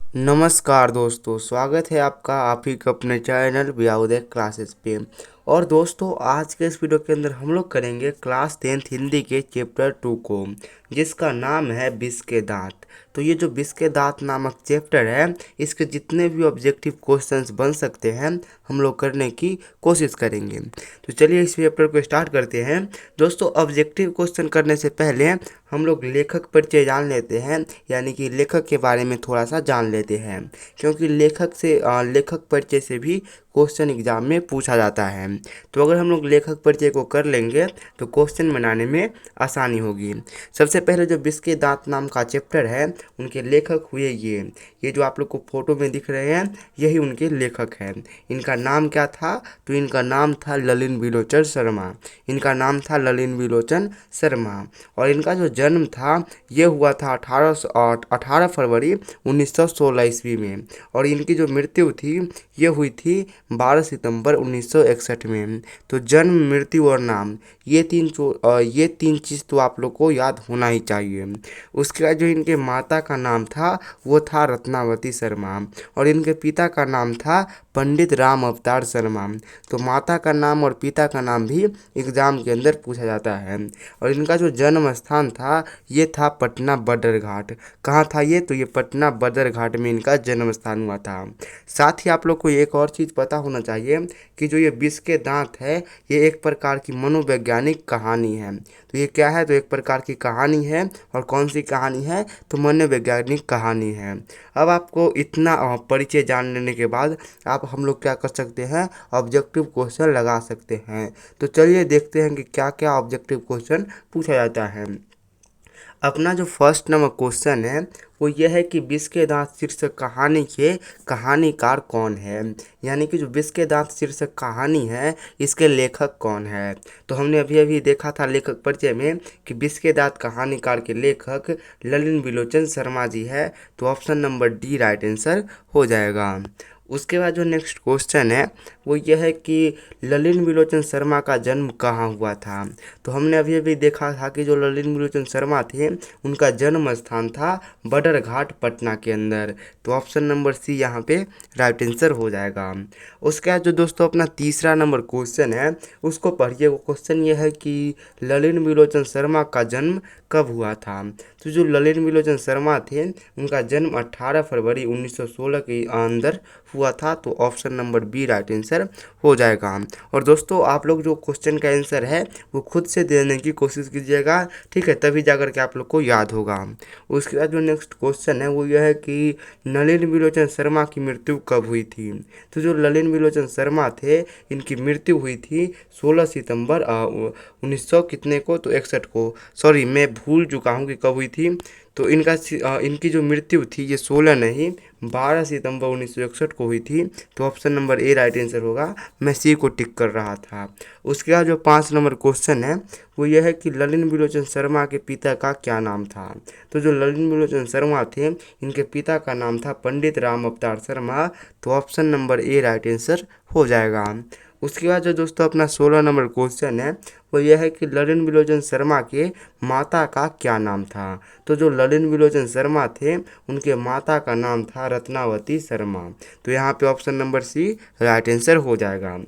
नमस्कार दोस्तों, स्वागत है आपका आप ही के अपने चैनल व्याउदय क्लासेस पे। और दोस्तों, आज के इस वीडियो के अंदर हम लोग करेंगे क्लास 10th हिंदी के चैप्टर 2 को, जिसका नाम है विष के दांत। तो ये जो विष के दांत नामक चैप्टर है, इसके जितने भी ऑब्जेक्टिव क्वेश्चंस बन सकते हैं हम लोग करने की कोशिश करेंगे। तो चलिए इस चैप्टर को स्टार्ट करते हैं। दोस्तों, ऑब्जेक्टिव क्वेश्चन करने से पहले हम लोग लेखक परिचय जान लेते हैं, यानी कि लेखक के बारे में थोड़ा सा जान लेते हैं, क्योंकि लेखक परिचय से भी क्वेश्चन एग्जाम में पूछा जाता है। तो अगर हम लोग लेखक परिचय को कर लेंगे तो क्वेश्चन बनाने में आसानी होगी। सबसे पहले जो विष के दांत नाम का चैप्टर है, उनके लेखक हुए ये जो आप लोग को फोटो में दिख रहे हैं, यही उनके लेखक हैं। इनका नाम क्या था? तो इनका नाम था ललिन विलोचन शर्मा। इनका नाम था ललिन विलोचन शर्मा। और इनका जो जन्म था ये हुआ था 18 फरवरी 1916 ईस्वी में। और इनकी जो मृत्यु थी ये हुई थी 12 सितंबर 1961 में। तो जन्म, मृत्यु और नाम, ये तीन चीज़ तो आप लोग को याद होना ही चाहिए। उसके बाद जो इनके माता का नाम था वो था रत्नावती शर्मा, और इनके पिता का नाम था पंडित राम अवतार शर्मा। तो माता का नाम और पिता का नाम भी एग्जाम के अंदर पूछा जाता है। और इनका जो जन्म स्थान था ये था पटना बदरघाट। कहाँ था ये? तो ये पटना बदरघाट में इनका जन्म स्थान हुआ था। साथ ही आप लोग को एक और चीज़ पता होना चाहिए कि जो ये विष के दांत है, ये एक प्रकार की मनोवैज्ञानिक कहानी है। तो ये क्या है? तो एक प्रकार की कहानी है। और कौन सी कहानी है? तो मनोवैज्ञानिक कहानी है। अब आपको इतना परिचय जान लेने के बाद हम लोग क्या कर सकते हैं? ऑब्जेक्टिव क्वेश्चन लगा सकते हैं। तो चलिए देखते हैं कि क्या क्या ऑब्जेक्टिव क्वेश्चन पूछा जाता है। अपना जो फर्स्ट नंबर क्वेश्चन है वो यह है कि विष के दांत शीर्षक कहानी के कहानीकार कौन है। यानी कि जो विष के दांत शीर्षक कहानी है, इसके लेखक कौन है। तो हमने अभी अभी देखा था लेखक परिचय में कि विष के दांत कहानीकार के लेखक ललिन विलोचन शर्मा जी है। तो option number D right answer हो जाएगा। उसके बाद जो नेक्स्ट क्वेश्चन है वो यह है कि ललिन विलोचन शर्मा का जन्म कहाँ हुआ था। तो हमने अभी अभी देखा था कि जो ललिन विलोचन शर्मा थे, उनका जन्म स्थान था बदरघाट पटना के अंदर। तो ऑप्शन नंबर सी यहाँ पे राइट आंसर हो जाएगा। उसके बाद जो दोस्तों अपना तीसरा नंबर क्वेश्चन है उसको पढ़िए। वो क्वेश्चन ये है कि ललिन विलोचन शर्मा का जन्म कब हुआ था। तो जो ललिन विलोचन शर्मा थे, उनका जन्म 18 फरवरी 1916 के अंदर हुआ था। तो option number B right answer हो जाएगा। और दोस्तों, आप लोग जो क्वेश्चन का आंसर है वो खुद से देने की कोशिश कीजिएगा, ठीक है, तभी जाकर के आप लोग को याद होगा। उसके बाद जो नेक्स्ट क्वेश्चन है वो यह है कि नलिन विलोचन शर्मा की मृत्यु कब हुई थी। तो जो ललिन विलोचन शर्मा थे, इनकी मृत्यु हुई थी 16 सितंबर 1900 कितने को, तो 61 को। सॉरी, मैं भूल चुका हूँ कि कब हुई थी। तो इनकी जो मृत्यु थी ये 16 नहीं 12 सितंबर 1961 को हुई थी। तो option number A right answer होगा। मैं सी को टिक कर रहा था। उसके बाद जो 5 नंबर क्वेश्चन है वो यह है कि ललिन विलोचन शर्मा के पिता का क्या नाम था। तो जो ललिन विलोचन शर्मा थे, इनके पिता का नाम था पंडित राम अवतार शर्मा। तो option number A right answer हो जाएगा। उसके बाद जो दोस्तों अपना 16 नंबर क्वेश्चन है वो यह है कि ललिन विलोचन शर्मा के माता का क्या नाम था। तो जो ललिन विलोचन शर्मा थे, उनके माता का नाम था रत्नावती शर्मा। तो यहाँ पे option number C right answer हो जाएगा।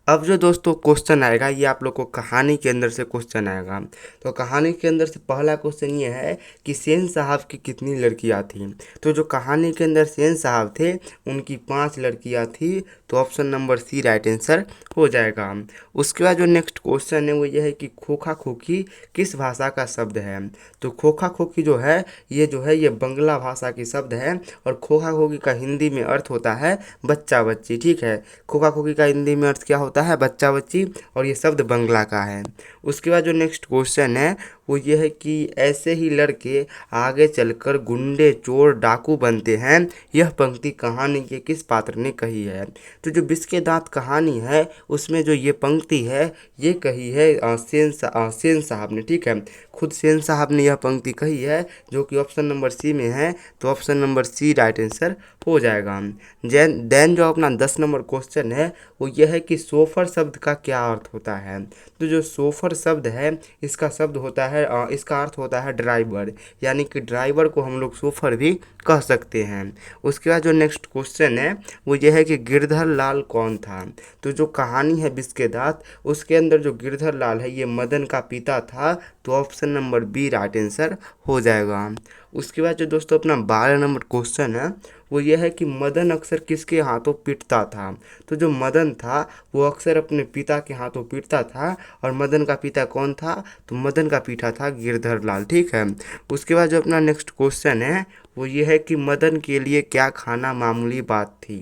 अब जो दोस्तों क्वेश्चन आएगा ये आप लोग को कहानी के अंदर से क्वेश्चन आएगा। तो कहानी के अंदर से पहला क्वेश्चन ये है कि सेन साहब की कितनी लड़कियां थीं। तो जो कहानी के अंदर सेन साहब थे, उनकी 5 लड़कियां थी। तो option number C right answer हो जाएगा। उसके बाद जो नेक्स्ट क्वेश्चन है वो ये है कि खोखा खोखी किस भाषा का शब्द है। तो खोखा खोखी जो है ये बंगला भाषा की शब्द है। और खोखा खोखी का हिंदी में अर्थ होता है बच्चा बच्ची, ठीक है। खोखा खोखी का हिंदी में अर्थ क्या होता है? बच्चा बच्ची। और ये शब्द बंगला का है। उसके बाद जो नेक्स्ट क्वेश्चन है वो ये है कि ऐसे ही लड़के आगे चलकर गुंडे, चोर, डाकू बनते हैं, यह पंक्ति कहानी के किस पात्र ने कही है। तो जो विष के दांत कहानी है उसमें जो ये पंक्ति है ये कही है सेन साहब ने, ठीक है। खुद सेन साहब ने यह पंक्ति कही है, जो कि ऑप्शन नंबर सी में है। तो option number C right answer हो जाएगा। देन जो अपना 10 नंबर क्वेश्चन है वो यह है कि सोफर शब्द का क्या अर्थ होता है? तो जो सोफर शब्द है इसका शब्द होता है इसका अर्थ होता है ड्राइवर, यानी कि ड्राइवर को हम लोग सोफर भी कह सकते हैं। उसके बाद जो नेक्स्ट क्वेश्चन है वो ये है कि गिरधर लाल कौन था? तो जो कहानी है विष के दांत उसके अंदर जो गिरधर लाल है ये मदन का पिता था, तो option number B right answer हो जाएगा। उसके बाद जो दोस्तों अपना 12 नंबर क्वेश्चन है वो ये है कि मदन अक्सर किसके हाथों पीटता था? तो जो मदन था वो अक्सर अपने पिता के हाथों पीटता था, और मदन का पिता कौन था? तो मदन का पिता था गिरधर लाल, ठीक है। उसके बाद जो अपना नेक्स्ट क्वेश्चन है वो ये है कि मदन के लिए क्या खाना मामूली बात थी?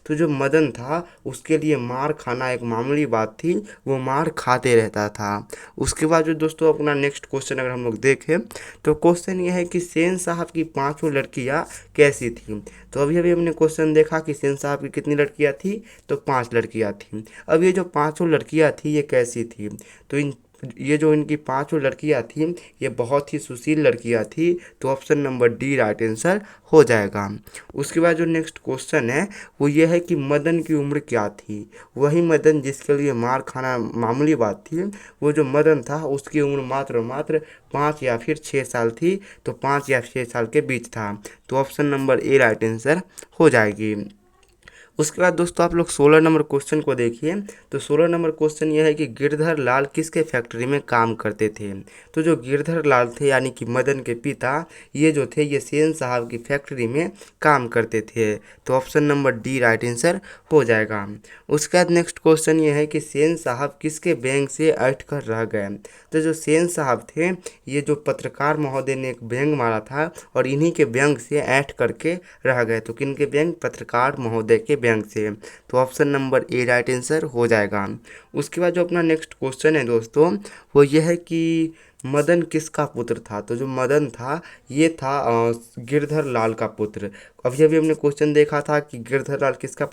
तो जो मदन था उसके लिए मार खाना एक मामूली बात थी, वो मार खाते रहता था। उसके बाद जो दोस्तों अपना नेक्स्ट क्वेश्चन अगर हम लोग देखें तो क्वेश्चन ये है कि सेन साहब की पांचों लड़कियां कैसी थी? तो अभी अभी हमने क्वेश्चन देखा कि सेन साहब की कितनी लड़कियां थी, तो 5 लड़कियां थी। अब ये जो पांचों लड़कियां थी ये कैसी थी? तो ये जो इनकी पांचों लड़कियां थी ये बहुत ही सुशील लड़कियां थी, तो option number D right answer हो जाएगा। उसके बाद जो नेक्स्ट क्वेश्चन है वो ये है कि मदन की उम्र क्या थी? वही मदन जिसके लिए मार खाना मामूली बात थी, वो जो मदन था उसकी उम्र मात्र मात्र 5 या फिर 6 साल थी, तो 5 या 6 साल के बीच था, तो option number A right answer हो जाएगी। उसके बाद दोस्तों आप लोग 16 नंबर क्वेश्चन को देखिए। तो 16 नंबर क्वेश्चन यह है कि गिरधर लाल किसके फैक्ट्री में काम करते थे? तो जो गिरधर लाल थे यानी कि मदन के पिता, ये जो थे ये सेन साहब की फैक्ट्री में काम करते थे, तो option number D right answer हो जाएगा। उसके बाद नेक्स्ट क्वेश्चन ये है कि सेन साहब किसके बैंक से ऐंठ कर रह गए? तो जो सेन साहब थे ये जो पत्रकार महोदय ने एक व्यंग मारा था और इन्हीं के व्यंग से ऐंठ करके रह गए, तो किन के व्यंग? पत्रकार महोदय के व्यंग से, तो option number A right answer हो जाएगा। उसके बाद जो अपना नेक्स्ट क्वेश्चन है दोस्तों वो ये है कि मदन किसका पुत्र था? तो जो मदन था ये था गिरधर लाल का पुत्र। अभी अभी हमने क्वेश्चन देखा था कि गिरधर लाल किसका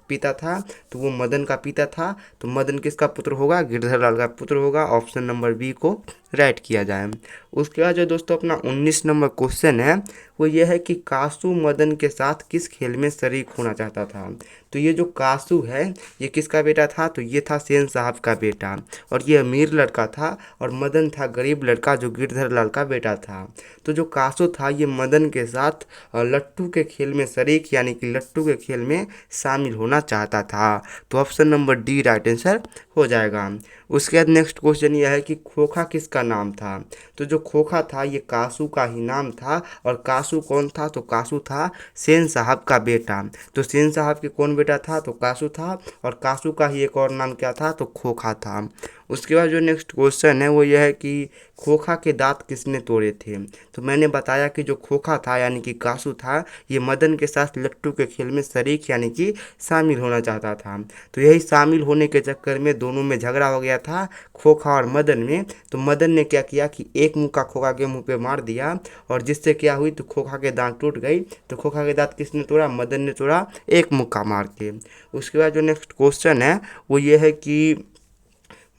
पिता था, तो वो मदन का पिता था, तो मदन किसका पुत्र होगा? गिरधर लाल का पुत्र होगा। ऑप्शन नंबर बी को राइट किया जाए। उसके बाद जो दोस्तों अपना 19 नंबर क्वेश्चन है वो ये है कि कासू मदन के साथ किस खेल में शरीक होना चाहता था? तो ये जो कासू है ये किसका बेटा था? तो ये था सेन साहब का बेटा, और ये अमीर लड़का था, और मदन था गरीब लड़का जो गिरधर लाल का बेटा था। तो जो कासू था ये मदन के साथ लट्टू के खेल में शरीक यानी कि लट्टू के खेल में शामिल होना चाहता था, तो option number D right answer हो जाएगा। उसके बाद नेक्स्ट क्वेश्चन यह है कि खोखा किसका नाम था? तो जो खोखा था ये कासू का ही नाम था, और कासू कौन था? तो कासू था सेन साहब का बेटा। तो सेन साहब के कौन बेटा था? तो कासू था, और कासू का ही एक और नाम क्या था? तो खोखा था। उसके बाद जो नेक्स्ट क्वेश्चन है वो यह है कि खोखा के दांत किसने तोड़े थे? तो मैंने बताया कि जो खोखा था यानी कि कासू था ये मदन के साथ लट्टू के खेल में शरीक यानी कि शामिल होना चाहता था, तो यही शामिल होने के चक्कर में दोनों में झगड़ा हो गया था खोखा और मदन में। तो मदन ने क्या किया कि एक मुक्का खोखा के मुंह पे मार दिया, और जिससे क्या हुई? तो खोखा के दांत टूट गई। तो खोखा के दांत किसने तोड़ा? मदन ने तोड़ा एक मुक्का मार के। उसके बाद जो नेक्स्ट क्वेश्चन है वो ये है कि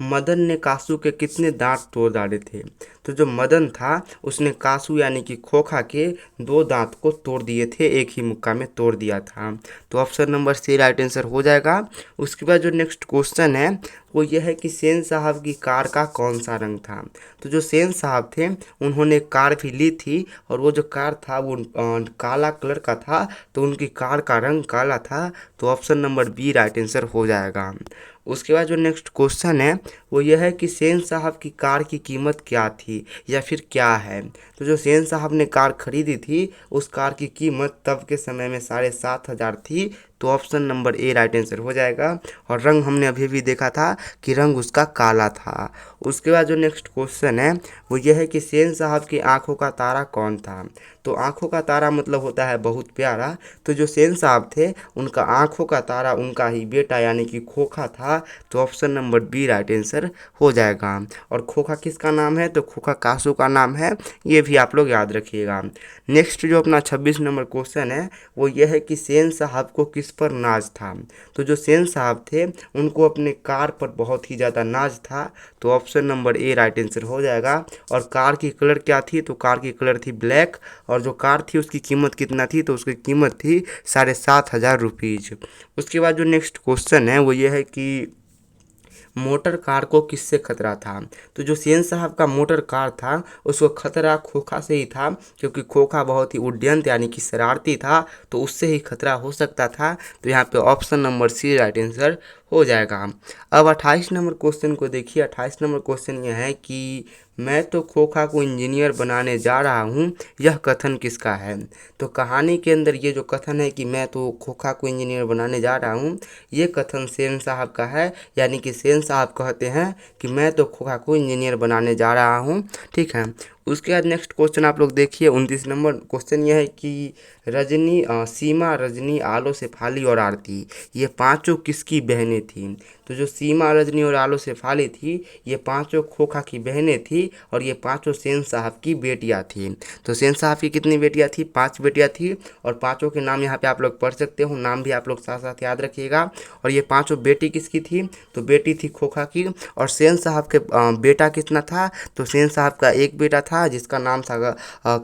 मदन ने कासू के कितने दांत तोड़ डाले थे? तो जो मदन था उसने कासू यानी कि खोखा के 2 दांत को तोड़ दिए थे, एक ही मुक्का में तोड़ दिया था, तो option number C right answer हो जाएगा। उसके बाद जो नेक्स्ट क्वेश्चन है वो यह है कि सेन साहब की कार का कौन सा रंग था? तो जो सेन साहब थे उन्होंने कार भी ली थी, और वो जो कार था वो काला कलर का था, तो उनकी कार का रंग काला था, तो option number B right answer हो जाएगा। उसके बाद जो नेक्स्ट क्वेश्चन है वो यह है कि सेन साहब की कार की कीमत क्या थी या फिर क्या है? तो जो सेन साहब ने कार खरीदी थी उस कार की कीमत तब के समय में 7,500 थी, तो option number A right answer हो जाएगा। और रंग हमने अभी भी देखा था कि रंग उसका काला था। उसके बाद जो नेक्स्ट क्वेश्चन है वो यह है कि सेन साहब की आंखों का तारा कौन था? तो आंखों का तारा मतलब होता है बहुत प्यारा, तो जो सेन साहब थे उनका आंखों का तारा उनका ही बेटा यानी कि खोखा था, तो option number B right answer हो जाएगा। और खोखा किसका नाम है? तो खोखा कासू का नाम है, ये भी आप लोग याद रखिएगा। नेक्स्ट जो अपना 26 नंबर क्वेश्चन है वो ये है कि सेन साहब को किस पर नाज था? तो जो सेन साहब थे उनको अपने कार पर बहुत ही ज़्यादा नाज था, तो option number A right answer हो जाएगा। और कार की कलर क्या थी? तो कार की कलर थी ब्लैक, और जो कार थी उसकी कीमत कितना थी? तो उसकी कीमत थी 7,500 रुपीज़। उसके बाद जो नेक्स्ट क्वेश्चन है वो ये है कि मोटर कार को किससे खतरा था। तो जो सेन साहब का मोटर कार था उसको खतरा खोखा से ही था, क्योंकि खोखा बहुत ही उद्यंत यानी कि शरारती था, तो उससे ही खतरा हो सकता था। तो यहाँ पे option number C right answer हो जाएगा। अब 28 नंबर क्वेश्चन को देखिए। 28 नंबर क्वेश्चन यह है कि मैं तो खोखा को इंजीनियर बनाने जा रहा हूँ, यह कथन किसका है। तो कहानी के अंदर ये जो कथन है कि मैं तो खोखा को इंजीनियर बनाने जा रहा हूँ, ये कथन सेन साहब का है। यानी कि सेन साहब कहते हैं कि मैं तो खोखा को इंजीनियर बनाने जा रहा हूँ। ठीक है, उसके बाद नेक्स्ट क्वेश्चन आप लोग देखिए। 29 नंबर क्वेश्चन यह है कि सीमा, रजनी, आलो, शेफाली और आरती, ये पांचों किसकी बहनें थीं। तो जो सीमा, रजनी और आलो, शेफाली थी, ये पांचों खोखा की बहनें थी और ये पांचों सेन साहब की बेटियां थीं। तो सेन साहब की कितनी बेटियां थी, 5 बेटियां थी, और पांचों के नाम यहाँ पे आप लोग पढ़ सकते हो, नाम भी आप लोग साथ साथ याद रखिएगा। और ये पांचों बेटी किसकी थी, तो बेटी थी खोखा की। और सेन साहब के बेटा कितना था, तो सेन साहब का एक बेटा था जिसका नाम था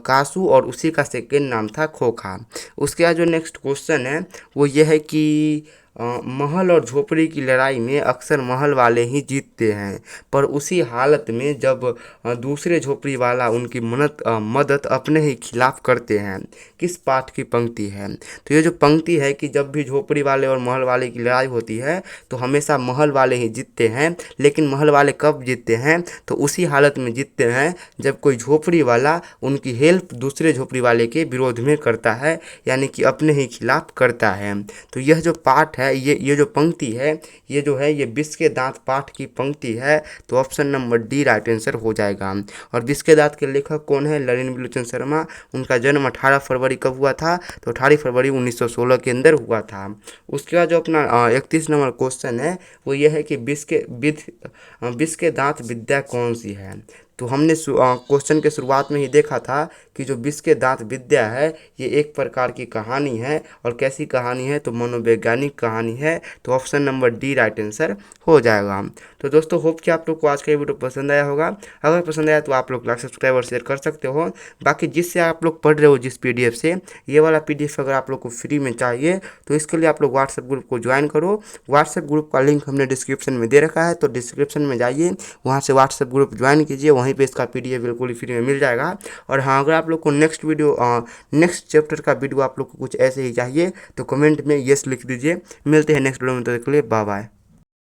कासू, और उसी का सेकेंड नाम था खोखा। उसके बाद जो नेक्स्ट क्वेश्चन है वो ये है कि महल और झोपड़ी की लड़ाई में अक्सर महल वाले ही जीतते हैं, पर उसी हालत में जब दूसरे झोपड़ी वाला उनकी मदद अपने ही खिलाफ करते हैं, किस पाठ की पंक्ति है। तो ये जो पंक्ति है कि जब भी झोपड़ी वाले और महल वाले की लड़ाई होती है तो हमेशा महल वाले ही जीतते हैं, लेकिन महल वाले कब जीतते हैं, तो उसी हालत में जीतते हैं जब कोई झोपड़ी वाला उनकी हेल्प दूसरे झोपड़ी वाले के विरोध में करता है, यानी कि अपने ही खिलाफ करता है। तो यह जो पाठ है, ये जो पंक्ति है, ये जो है ये विष के दांत पाठ की पंक्ति है। तो option number D right answer हो जाएगा। और विष के दांत के लेखक कौन है, ललिन विलोचन शर्मा। उनका जन्म 18 फरवरी कब हुआ था, तो 18 फरवरी 1916 के अंदर हुआ था। उसके बाद जो अपना 31 नंबर क्वेश्चन है वो ये है कि विष के दांत विद्या कौन सी है। तो हमने क्वेश्चन के शुरुआत में ही देखा था कि जो विष के दांत विद्या है ये एक प्रकार की कहानी है, और कैसी कहानी है, तो मनोवैज्ञानिक कहानी है। तो option number D right answer हो जाएगा। तो दोस्तों होप कि आप लोग को आज का ये वीडियो पसंद आया होगा। अगर पसंद आया तो आप लोग लाइक, सब्सक्राइब और शेयर कर सकते हो। बाकी जिससे आप लोग पढ़ रहे हो जिस PDF से, ये वाला PDF अगर आप लोग को फ्री में चाहिए तो इसके लिए आप लोग व्हाट्सएप ग्रुप को ज्वाइन करो। व्हाट्सएप ग्रुप का लिंक हमने डिस्क्रिप्शन में दे रखा है, तो डिस्क्रिप्शन में जाइए, वहाँ से व्हाट्सएप ग्रुप ज्वाइन कीजिए, वहीं पे इसका PDF बिल्कुल ही फ्री में मिल जाएगा। और हाँ, अगर आप लोग को नेक्स्ट चैप्टर का वीडियो आप लोग को कुछ ऐसे ही चाहिए तो कमेंट में येस लिख दीजिए। मिलते हैं नेक्स्ट वीडियो में, तब तक के लिए बाय बाय।